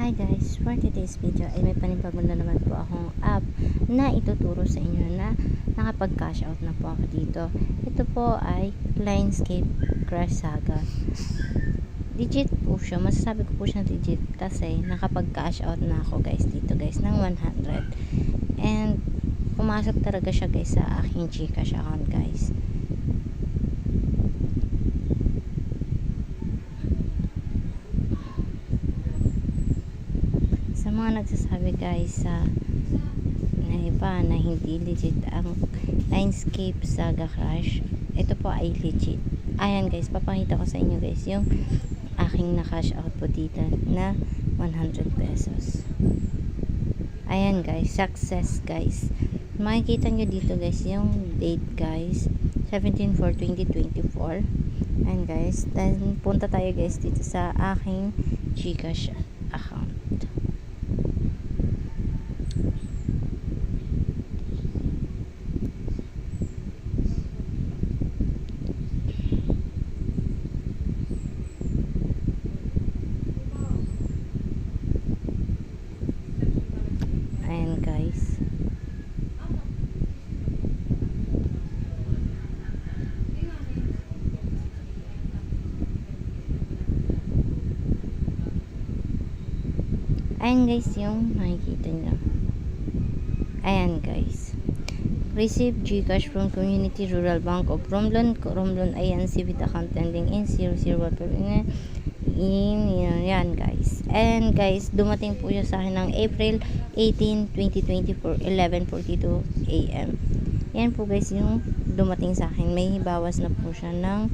Hi guys, for today's video ay may panibago na naman po akong app na ituturo sa inyo na nakapag-cash out na po ako dito. Ito po ay Linescape Crush Saga. Legit po siya, masasabi ko po siya legit kasi nakapag-cash out na ako guys dito guys ng 100. And pumasok talaga siya guys sa aking Gcash account guys. Sa mga nagsasabi guys na iba na hindi legit ang Linescape Saga Crush, ito po ay legit. Ayan guys, papakita ko sa inyo guys yung aking na-cash out po dito na 100 pesos. Ayan guys, success guys. Makikita nyo dito guys yung date guys, 17/4/2024. Ayan guys, then punta tayo guys dito sa aking Gcash account. Ayan guys. Ayan guys yung makikita nyo. Ayan guys. Receive Gcash from Community Rural Bank of Romblon INC with account ending in 001. Yan guys. And guys, dumating po siya sa akin ng April 18, 2024, 11:42 AM. Yan po guys yung dumating sa akin. May bawas na po siya ng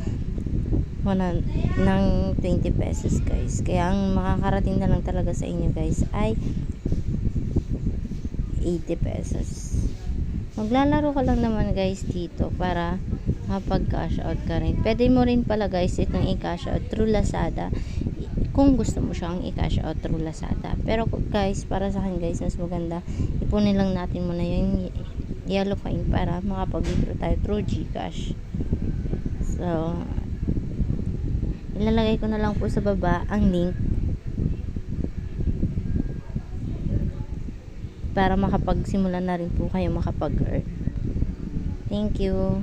20 pesos guys. Kaya ang makakarating na lang talaga sa inyo guys ay 80 pesos. Maglalaro ka lang naman guys dito para makapag-cash out ka rin. Pwede mo rin pala guys itong i-cash out through Lazada kung gusto mo siyang i-cash out through Lazada. Pero guys, para sa akin guys, mas maganda ipunin lang natin muna yung yellow coin para makapag-withdraw tayo through Gcash. So ilalagay ko na lang po sa baba ang link para makapagsimula na rin po kayo makapag-earn. Thank you.